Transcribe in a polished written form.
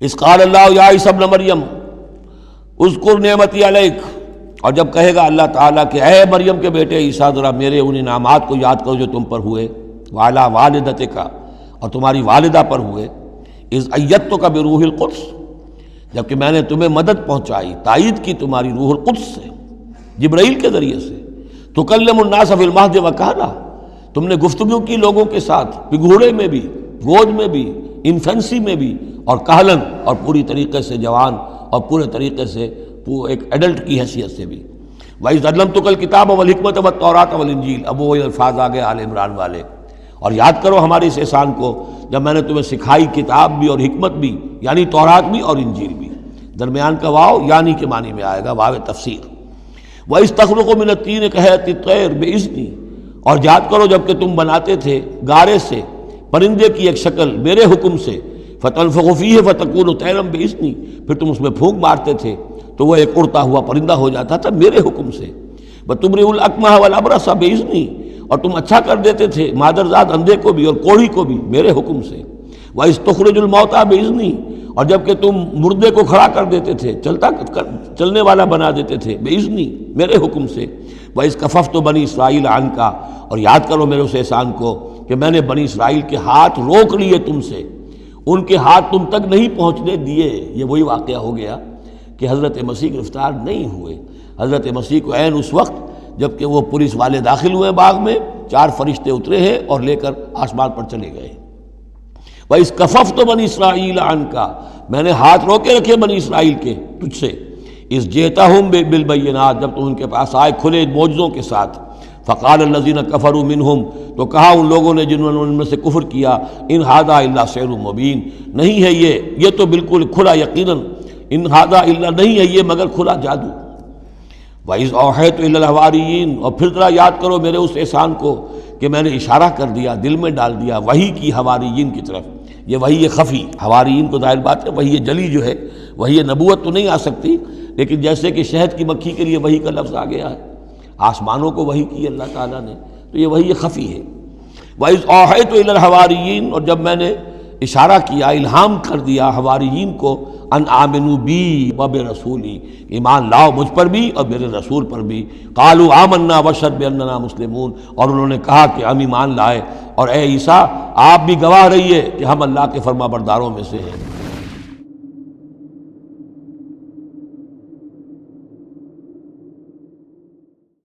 اذ قال اللہ یا عیسی ابن مریم اذکر نعمتی علیک، اور جب کہے گا اللہ تعالیٰ کہ اے مریم کے بیٹے عیسیٰ ذرا میرے ان انعامات کو یاد کرو جو تم پر ہوئے، وعلی والدتک، اور تمہاری والدہ پر ہوئے، اذ ایدتک بروح القدس، جبکہ میں نے تمہیں مدد پہنچائی، تائید کی تمہاری روح القدس سے، جبرائیل کے ذریعے سے، تکلم الناس فی المہد وکہلا، تم نے گفتگو کی لوگوں کے ساتھ، پگھوڑے میں بھی، گود میں بھی، انفینسی میں بھی، اور کہلن، اور پوری طریقے سے جوان اور پورے طریقے سے ایک ایڈلٹ کی حیثیت سے بھی۔ وَإِذْ عَلَّمْتُكَ الْكِتَابَ وَالْحِكْمَةَ وَالتَّوْرَاةَ وَالْإِنْجِيلَ، اب وہ الفاظ آگے آل عمران والے، اور یاد کرو ہمارے اس احسان کو جب میں نے تمہیں سکھائی کتاب بھی اور حکمت بھی، یعنی تورات بھی اور انجیل بھی، درمیان کا واو یعنی کے معنی میں آئے گا، واو تفسیر۔ وَإِذْ تَخْلُقُ مِنَ الطِّينِ كَهَيْئَةِ الطَّيْرِ بِإِذْنِي، اور یاد کرو جب کہ تم بناتے تھے گارے سے پرندے کی ایک شکل میرے حکم سے، فَتَنفُخُ فِيهِ فَتَكُونُ طَيْرًا بِإِذْنِي، پھر تم اس میں پھونک مارتے تھے تو وہ ایک اڑتا ہوا پرندہ ہو جاتا تھا میرے حکم سے، وَتُبْرِئُ الْأَكْمَحَ وَالْأَبْرَصَ بِإِذْنِي، اور تم اچھا کر دیتے تھے مادرزاد اندھے کو بھی اور کوڑھی کو بھی میرے حکم سے، وَإِذْ تُخْرِجُ الْمَوْتَىٰ بِإِذْنِي، اور جب کہ تم مردے کو کھڑا کر دیتے تھے، چلنے والا بنا دیتے تھے، بِإِذْنِي، میرے حکم سے، وَإِذْ كَفَفْتُ بَنِي إِسْرَائِيلَ عَنْكَ، اور یاد کرو میرے اس احسان کو کہ میں نے بنی اسرائیل کے ہاتھ روک لیے تم سے، ان کے ہاتھ تم تک نہیں پہنچنے دیے۔ یہ وہی واقعہ ہو گیا کہ حضرت مسیح گرفتار نہیں ہوئے، حضرت مسیح کو عین اس وقت جب کہ وہ پولیس والے داخل ہوئے باغ میں، 4 فرشتے اترے ہیں اور لے کر آسمان پر چلے گئے۔ وَإِذْ كَفَفْتُ بَنِي إِسْرَائِيلَ عَنْكَ، میں نے ہاتھ روکے رکھے بنی اسرائیل کے تجھ سے، اِذْ جِئْتَهُم بِالْبَيِّنَاتِ، جب تم ان کے پاس آئے کھلے معجزوں کے ساتھ، فقال الذين كفروا منهم، تو کہا ان لوگوں نے جنہوں نے ان میں سے کفر کیا، ان ھذا الا سحر مبین، نہیں ہے یہ تو بالکل کھلا یقیناً، ان ھذا الا، نہیں ہے یہ مگر کھلا جادو۔ وَإِذْ أَوْحَيْتُ إِلَى الْحَوَارِيِّينَ، اور پھر ذرا یاد کرو میرے اس احسان کو کہ میں نے اشارہ کر دیا، دل میں ڈال دیا وحی کی حواریین کی طرف۔ یہ وحی خفی، حواریین کو ظاہر بات ہے وحی جلی جو ہے، وحی نبوت تو نہیں آ سکتی، لیکن جیسے کہ شہد کی مکھی کے لیے وحی کا لفظ آ گیا ہے، آسمانوں کو وحی کی اللہ تعالیٰ نے، تو یہ وحی خفی ہے۔ وَإِذْ أَوْحَيْتُ إِلَى الْحَوَارِيِّينَ، اور جب میں نے اشارہ کیا، الہام کر دیا حواریین کو، ان آمنوا بی وبرسولی، ایمان لاؤ مجھ پر بھی اور میرے رسول پر بھی، قالوا آمنا واشہد باننا مسلمون، اور انہوں نے کہا کہ ہم ایمان لائے، اور اے عیسیٰ آپ بھی گواہ رہیے کہ ہم اللہ کے فرما برداروں میں سے ہیں۔